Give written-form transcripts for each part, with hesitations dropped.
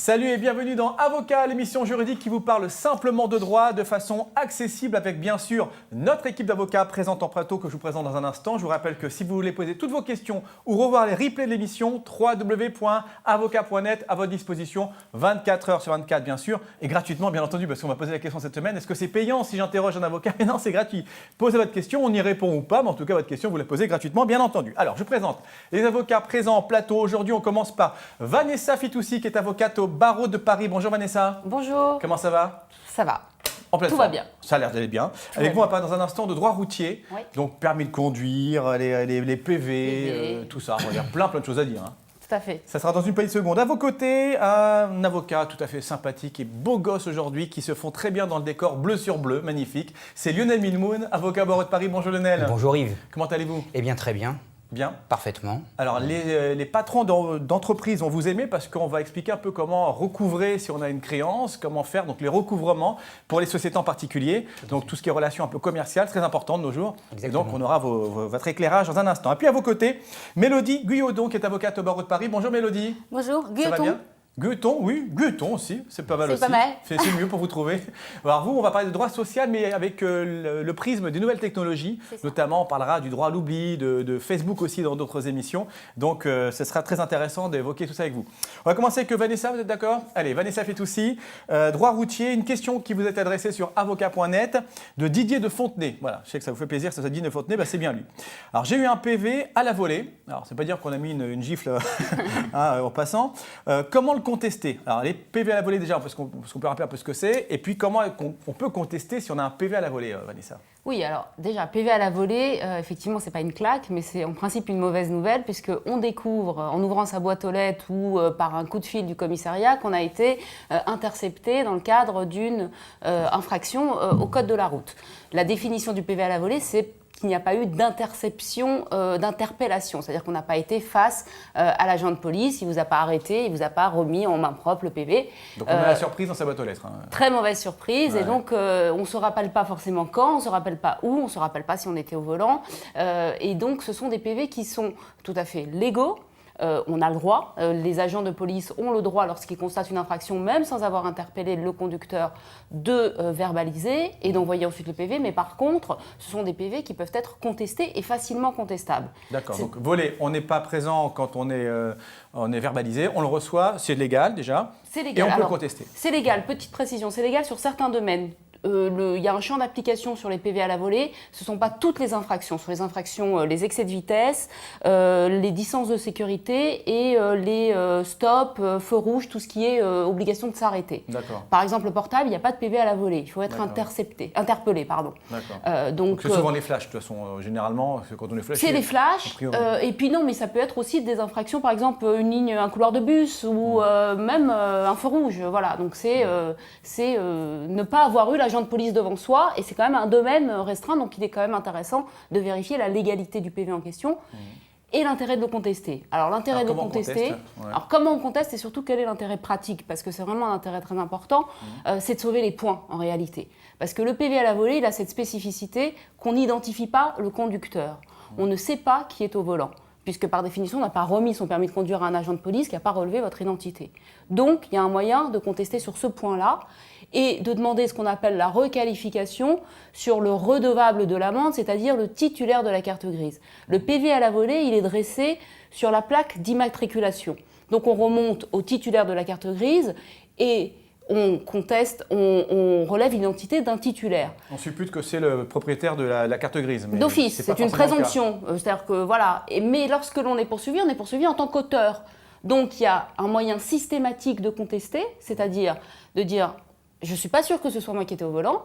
Salut et bienvenue dans Avocat, l'émission juridique qui vous parle simplement de droit de façon accessible avec bien sûr notre équipe d'avocats présente en plateau que je vous présente dans un instant. Je vous rappelle que si vous voulez poser toutes vos questions ou revoir les replays de l'émission, www.avocat.net à votre disposition 24 heures sur 24 bien sûr et gratuitement bien entendu parce qu'on m'a posé la question cette semaine. Est-ce que c'est payant si j'interroge un avocat? Mais non, c'est gratuit. Posez votre question, on y répond ou pas, mais en tout cas votre question vous la posez gratuitement bien entendu. Alors je présente les avocats présents en plateau. Aujourd'hui on commence par Vanessa Fitoussi qui est avocate au barreau de Paris. Bonjour Vanessa. Bonjour. Comment ça va? Ça va. En pleine Tout forme. va bien. Ça a l'air d'aller bien. Avec vous, on va parler dans un instant de droit routier. Oui. Donc permis de conduire, les PV, tout ça. Il y a plein de choses à dire. Hein. Tout à fait. Ça sera dans une petite seconde. À vos côtés, un avocat tout à fait sympathique et beau gosse aujourd'hui qui se font très bien dans le décor bleu sur bleu, magnifique. C'est Lionel Milmoun, avocat au barreau de Paris. Bonjour Lionel. Bonjour Yves. Comment allez-vous? Eh bien très bien. Bien. Parfaitement. Alors, les patrons d'entreprise vont vous aimer parce qu'on va expliquer un peu comment recouvrer si on a une créance, comment faire donc les recouvrements pour les sociétés en particulier. Donc, tout ce qui est relations un peu commerciales, très important de nos jours. Exactement. Et donc, on aura votre éclairage dans un instant. Et puis, à vos côtés, Mélodie Guyaudon, qui est avocate au barreau de Paris. Bonjour Mélodie. Bonjour, Ça va Guyaudon. bien? Gueuton, oui, Gueuton aussi, c'est pas mal aussi. C'est pas mal. C'est mieux pour vous trouver. Alors vous, on va parler de droit social, mais avec le prisme des nouvelles technologies. Notamment, on parlera du droit à l'oubli, de Facebook aussi dans d'autres émissions. Donc, ce sera très intéressant d'évoquer tout ça avec vous. On va commencer avec Vanessa, vous êtes d'accord? Allez, Vanessa Fitoussi, droit routier, une question qui vous est adressée sur avocat.net de Didier de Fontenay. Voilà, je sais que ça vous fait plaisir, ça Didier de Fontenay, bah, c'est bien lui. Alors, j'ai eu un PV à la volée. Alors, c'est pas dire qu'on a mis une gifle en passant. Comment le contester? Alors les PV à la volée déjà, parce qu'on peut rappeler un peu ce que c'est, et puis comment on peut contester si on a un PV à la volée, Vanessa? Oui, alors déjà, PV à la volée, effectivement, c'est pas une claque, mais c'est en principe une mauvaise nouvelle, puisqu'on découvre, en ouvrant sa boîte aux lettres ou par un coup de fil du commissariat, qu'on a été intercepté dans le cadre d'une infraction au code de la route. La définition du PV à la volée, c'est qu'il n'y a pas eu d'interception, d'interpellation. C'est-à-dire qu'on n'a pas été face à l'agent de police, il ne vous a pas arrêté, il ne vous a pas remis en main propre le PV. Donc on a la surprise dans sa boîte aux lettres. Hein. Très mauvaise surprise, ouais. Et donc on ne se rappelle pas forcément quand, on ne se rappelle pas où, on ne se rappelle pas si on était au volant. Et donc ce sont des PV qui sont tout à fait légaux. On a le droit, les agents de police ont le droit, lorsqu'ils constatent une infraction, même sans avoir interpellé le conducteur, de verbaliser et d'envoyer ensuite le PV. Mais par contre, ce sont des PV qui peuvent être contestés et facilement contestables. D'accord, donc volé, on n'est pas présent quand on est verbalisé, on le reçoit, c'est légal déjà, c'est légal. Et on peut le contester. C'est légal, petite précision, c'est légal sur certains domaines. Il y a un champ d'application sur les PV à la volée. Ce ne sont pas toutes les infractions. Sur les infractions, les excès de vitesse, les distances de sécurité et les stops, feux rouges, tout ce qui est obligation de s'arrêter. Par exemple, le portable, il n'y a pas de PV à la volée. Il faut être interpellé. Pardon. Donc c'est souvent les flashs, de toute façon, généralement, quand on est flashé. C'est les flashs. Et puis non, mais ça peut être aussi des infractions, par exemple, un couloir de bus ou même un feu rouge. Voilà. Donc c'est ne pas avoir eu l'agent de police devant soi, et c'est quand même un domaine restreint, donc il est quand même intéressant de vérifier la légalité du PV en question et l'intérêt de le contester. Alors l'intérêt de le contester, alors comment on conteste et surtout quel est l'intérêt pratique, parce que c'est vraiment un intérêt très important, c'est de sauver les points en réalité. Parce que le PV à la volée, il a cette spécificité qu'on n'identifie pas le conducteur. On ne sait pas qui est au volant, puisque par définition, on n'a pas remis son permis de conduire à un agent de police qui n'a pas relevé votre identité. Donc, il y a un moyen de contester sur ce point-là et de demander ce qu'on appelle la requalification sur le redevable de l'amende, c'est-à-dire le titulaire de la carte grise. Le PV à la volée, il est dressé sur la plaque d'immatriculation. Donc, on remonte au titulaire de la carte grise et on conteste, on relève l'identité d'un titulaire. On suppute que c'est le propriétaire de la carte grise. D'office, c'est une présomption. C'est-à-dire que voilà. Mais lorsque l'on est poursuivi, on est poursuivi en tant qu'auteur. Donc il y a un moyen systématique de contester, c'est-à-dire de dire je ne suis pas sûr que ce soit moi qui étais au volant,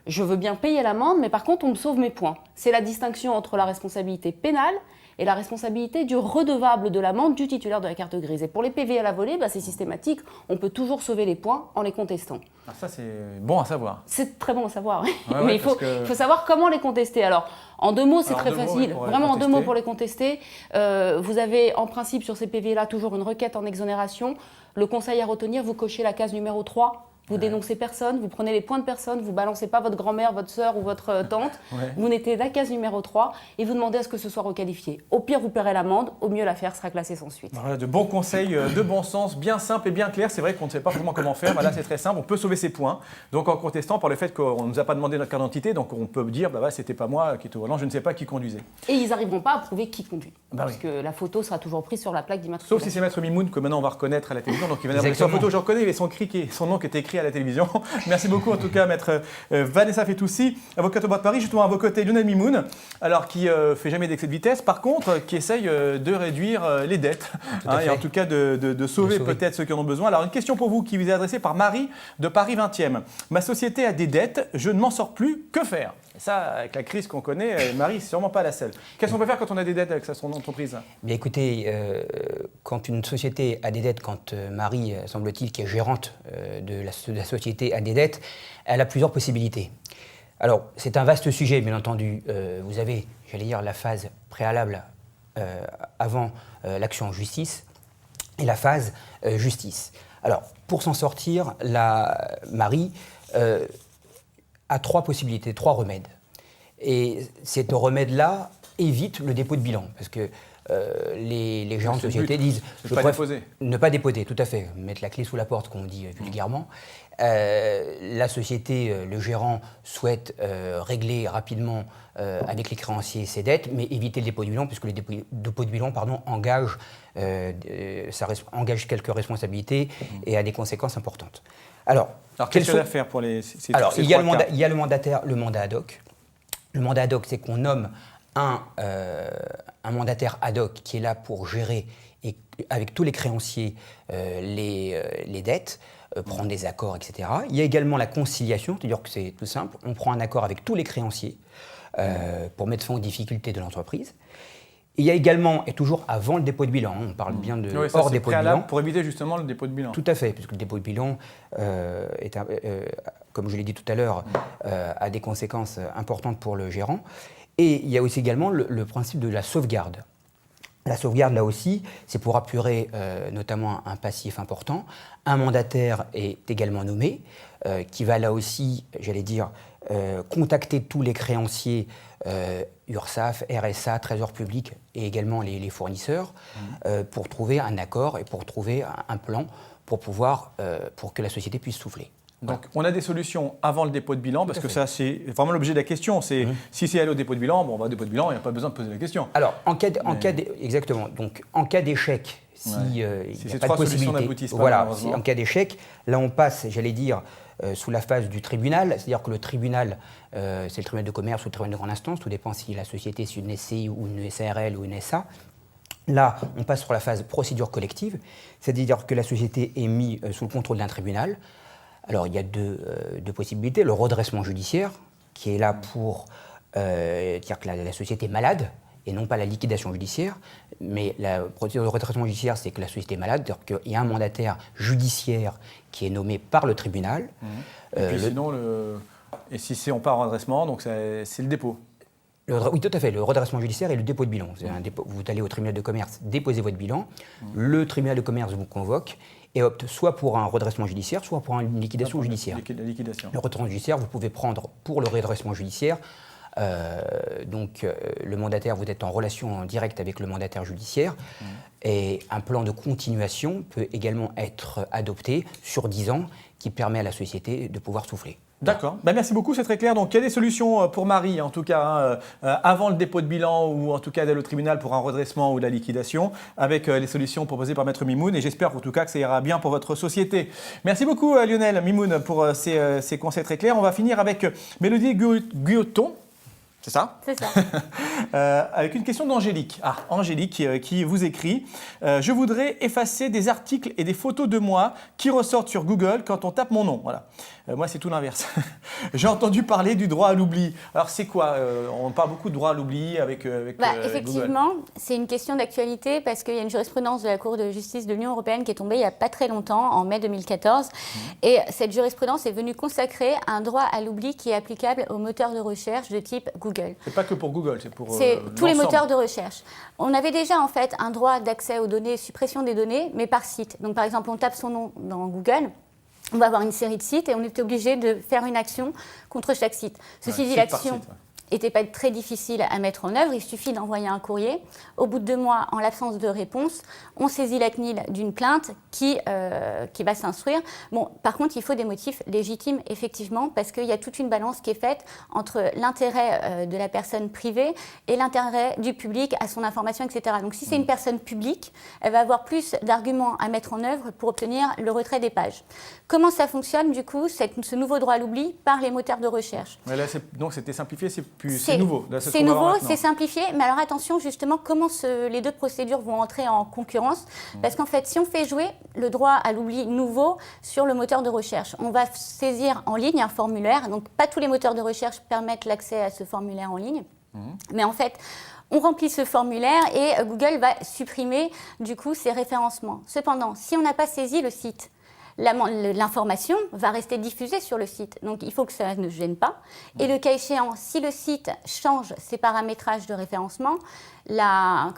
je veux bien payer l'amende, mais par contre on me sauve mes points. C'est la distinction entre la responsabilité pénale et la responsabilité du redevable de l'amende du titulaire de la carte grise. Et pour les PV à la volée, c'est systématique, on peut toujours sauver les points en les contestant. Ah, ça c'est bon à savoir. C'est très bon à savoir, mais il faut savoir comment les contester. Alors, en 2 mots, c'est très facile. Vraiment en 2 mots pour les contester. Vous avez en principe sur ces PV-là toujours une requête en exonération. Le conseil à retenir, vous cochez la case numéro 3. Vous dénoncez personne, vous prenez les points de personne, vous balancez pas votre grand-mère, votre sœur ou votre tante. Vous n'êtes la case numéro 3 et vous demandez à ce que ce soit requalifié. Au pire, vous paierez l'amende. Au mieux, l'affaire sera classée sans suite. Voilà, de bons conseils, de bon sens, bien simples et bien clairs. C'est vrai qu'on ne sait pas forcément comment faire. Là, c'est très simple. On peut sauver ses points. Donc, en contestant par le fait qu'on ne nous a pas demandé notre carte d'identité, donc on peut dire, c'était pas moi qui étais au volant, je ne sais pas qui conduisait. Et ils n'arriveront pas à prouver qui conduit. Parce oui. que la photo sera toujours prise sur la plaque d'immatriculation. Sauf si c'est Maître Mimoun que maintenant on va reconnaître à la télévision. Donc il va dire sur la photo, je reconnais, il y avait son nom qui était écrit à la télévision. Merci beaucoup en tout cas, Maître Vanessa Fetoussi, avocate au barreau de Paris, justement à vos côtés, Lionel Mimoun, alors qui fait jamais d'excès de vitesse, par contre qui essaye de réduire les dettes et en tout cas de sauver peut-être ceux qui en ont besoin. Alors une question pour vous qui vous est adressée par Marie de Paris 20e. Ma société a des dettes, je ne m'en sors plus, que faire? Et ça, avec la crise qu'on connaît, Marie, c'est sûrement pas la seule. Qu'est-ce qu'on peut faire quand on a des dettes avec son entreprise? Bien écoutez, quand une société a des dettes, quand Marie, semble-t-il, qui est gérante de la société a des dettes, elle a plusieurs possibilités. Alors, c'est un vaste sujet, bien entendu. Vous avez, j'allais dire, la phase préalable avant l'action en justice et la phase justice. Alors, pour s'en sortir, Marie a 3 possibilités, 3 remèdes. Et ces remèdes-là évitent le dépôt de bilan, parce que les gérants de société disent ne pas déposer, tout à fait, mettre la clé sous la porte, comme on dit vulgairement. La société, le gérant souhaite régler rapidement avec les créanciers ses dettes, mais éviter le dépôt de bilan, puisque le dépôt de bilan engage quelques responsabilités et a des conséquences importantes. Alors qu'est-ce qu'il y a à faire pour ces il y a le mandat ad hoc. Le mandat ad hoc, c'est qu'on nomme un mandataire ad hoc qui est là pour gérer avec tous les créanciers les dettes, prendre des accords, etc. Il y a également la conciliation, c'est-à-dire que c'est tout simple, on prend un accord avec tous les créanciers pour mettre fin aux difficultés de l'entreprise. Il y a également, et toujours avant le dépôt de bilan, on parle bien de hors dépôt de bilan. Pour éviter justement le dépôt de bilan. Tout à fait, puisque le dépôt de bilan, comme je l'ai dit tout à l'heure, a des conséquences importantes pour le gérant. Et il y a aussi également le principe de la sauvegarde. La sauvegarde, là aussi, c'est pour apurer notamment un passif important. Un mandataire est également nommé, qui va là aussi, j'allais dire, contacter tous les créanciers, URSSAF, RSA, Trésor public et également les fournisseurs, pour trouver un accord et pour trouver un plan pour que la société puisse souffler. Donc, on a des solutions avant le dépôt de bilan, parce que ça, c'est vraiment l'objet de la question. C'est si c'est aller au dépôt de bilan, on va au dépôt de bilan, il n'y a pas besoin de poser la question. Alors, exactement. Donc, en cas d'échec, il n'y a pas de possibilité. Voilà, en cas d'échec, là, on passe, j'allais dire, sous la phase du tribunal, c'est-à-dire que le tribunal, c'est le tribunal de commerce ou le tribunal de grande instance, tout dépend si la société est une SCI ou une SARL ou une SA. Là, on passe sur la phase procédure collective, c'est-à-dire que la société est mise sous le contrôle d'un tribunal. Alors, il y a deux possibilités. Le redressement judiciaire, qui est là pour dire que la société est malade, et non pas la liquidation judiciaire. Mais la procédure de redressement judiciaire, c'est que la société est malade, c'est-à-dire qu'il y a un mandataire judiciaire qui est nommé par le tribunal. Et puis sinon, et si on part en redressement, donc c'est le dépôt. Oui, tout à fait. Le redressement judiciaire et le dépôt de bilan. Vous allez au tribunal de commerce déposer votre bilan. Le tribunal de commerce vous convoque et opte soit pour un redressement judiciaire, soit pour une liquidation judiciaire. Le redressement judiciaire, vous pouvez prendre pour le redressement judiciaire. Le mandataire, vous êtes en relation directe avec le mandataire judiciaire. Et un plan de continuation peut également être adopté sur 10 ans qui permet à la société de pouvoir souffler. D'accord, merci beaucoup, c'est très clair. Donc il y a des solutions pour Marie, en tout cas, avant le dépôt de bilan ou en tout cas d'aller au tribunal pour un redressement ou de la liquidation, avec les solutions proposées par Maître Mimoun. Et j'espère en tout cas que ça ira bien pour votre société. Merci beaucoup Lionel Mimoun pour ces conseils très clairs. On va finir avec Mélodie Guyoton. C'est ça? C'est ça. Avec une question d'Angélique. Ah, Angélique qui vous écrit « Je voudrais effacer des articles et des photos de moi qui ressortent sur Google quand on tape mon nom. » Voilà. Moi, c'est tout l'inverse. J'ai entendu parler du droit à l'oubli. Alors, c'est quoi? On parle beaucoup de droit à l'oubli avec effectivement, Google. C'est une question d'actualité parce qu'il y a une jurisprudence de la Cour de justice de l'Union européenne qui est tombée il n'y a pas très longtemps, en mai 2014. Et cette jurisprudence est venue consacrer un droit à l'oubli qui est applicable aux moteurs de recherche de type Google. C'est pas que pour Google, c'est pour tous les moteurs de recherche. On avait déjà en fait un droit d'accès aux données, suppression des données, mais par site. Donc par exemple, on tape son nom dans Google. on va avoir une série de sites et on est obligé de faire une action contre chaque site. Ceci dit, l'action n'était pas très difficile à mettre en œuvre. Il suffit d'envoyer un courrier. Au bout de 2 mois, en l'absence de réponse, on saisit la CNIL d'une plainte qui va s'instruire. Bon, par contre, il faut des motifs légitimes, effectivement, parce qu'il y a toute une balance qui est faite entre l'intérêt de la personne privée et l'intérêt du public à son information, etc. Donc, si c'est une personne publique, elle va avoir plus d'arguments à mettre en œuvre pour obtenir le retrait des pages. Comment ça fonctionne, du coup, ce nouveau droit à l'oubli par les moteurs de recherche? Mais là, donc, c'était simplifié, c'est nouveau. C'est nouveau, c'est simplifié, mais alors attention justement comment les 2 procédures vont entrer en concurrence, parce qu'en fait si on fait jouer le droit à l'oubli nouveau sur le moteur de recherche, on va saisir en ligne un formulaire, donc pas tous les moteurs de recherche permettent l'accès à ce formulaire en ligne, mais en fait on remplit ce formulaire et Google va supprimer du coup ces référencements. Cependant, si on n'a pas saisi le site, l'information va rester diffusée sur le site. Donc, il faut que ça ne gêne pas. Et le cas échéant, si le site change ses paramétrages de référencement, la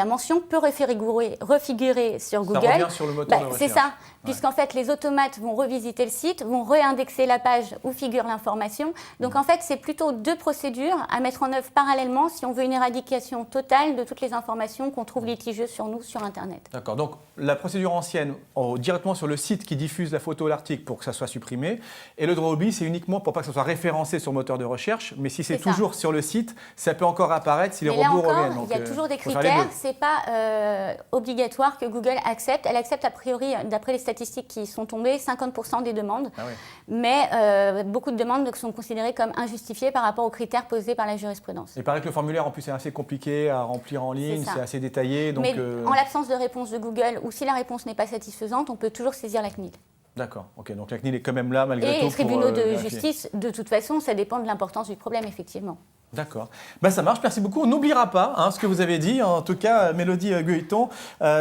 mention peut refigurer sur Google. Ça revient sur le moteur de recherche. C'est ça, puisqu'en fait, les automates vont revisiter le site, vont réindexer la page où figure l'information. Donc, en fait, c'est plutôt 2 procédures à mettre en œuvre parallèlement si on veut une éradication totale de toutes les informations qu'on trouve litigieuses sur nous sur Internet. D'accord. Donc, la procédure ancienne, directement sur le site qui diffuse la photo ou l'article pour que ça soit supprimé. Et le droit à l'oubli, c'est uniquement pour pas que ça soit référencé sur le moteur de recherche. Mais si c'est toujours sur le site, ça peut encore apparaître si les robots reviennent. Il y a toujours des critères. C'est pas obligatoire que Google accepte. Elle accepte a priori, d'après les statistiques qui sont tombées, 50% des demandes. Ah oui. Mais beaucoup de demandes sont considérées comme injustifiées par rapport aux critères posés par la jurisprudence. Il paraît que le formulaire, en plus, est assez compliqué à remplir en ligne. C'est assez détaillé. Donc, mais en l'absence de réponse de Google ou si la réponse n'est pas satisfaisante, on peut toujours saisir la CNIL. D'accord, ok. Donc la CNIL est quand même là malgré tout. Et les tribunaux de justice, de toute façon, ça dépend de l'importance du problème, effectivement. D'accord. Ça marche, merci beaucoup. On n'oubliera pas ce que vous avez dit. En tout cas, Mélodie Gueuilleton,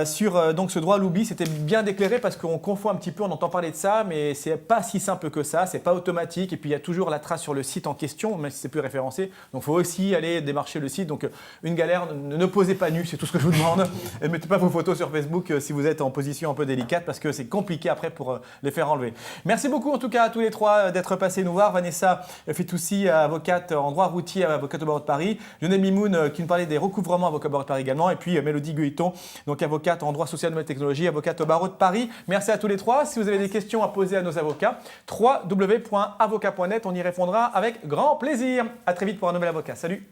sur donc, ce droit à l'oubli, c'était bien déclaré parce qu'on confond un petit peu, on entend parler de ça, mais c'est pas si simple que ça, c'est pas automatique. Et puis il y a toujours la trace sur le site en question, même si c'est plus référencé. Donc il faut aussi aller démarcher le site. Donc une galère, ne posez pas nu, c'est tout ce que je vous demande. Et mettez pas vos photos sur Facebook si vous êtes en position un peu délicate parce que c'est compliqué après pour les faire enlever. Merci beaucoup en tout cas à tous les 3 d'être passés nous voir. Vanessa Fitoussi, avocate en droit routier, avocate au barreau de Paris. Lionel Mimoun qui nous parlait des recouvrements, avocat au barreau de Paris également. Et puis Mélodie Gueuilleton, donc avocate en droit social et nouvelles technologies, avocate au barreau de Paris. Merci à tous les 3. Si vous avez des questions à poser à nos avocats, www.avocat.net, on y répondra avec grand plaisir. À très vite pour un nouvel avocat. Salut.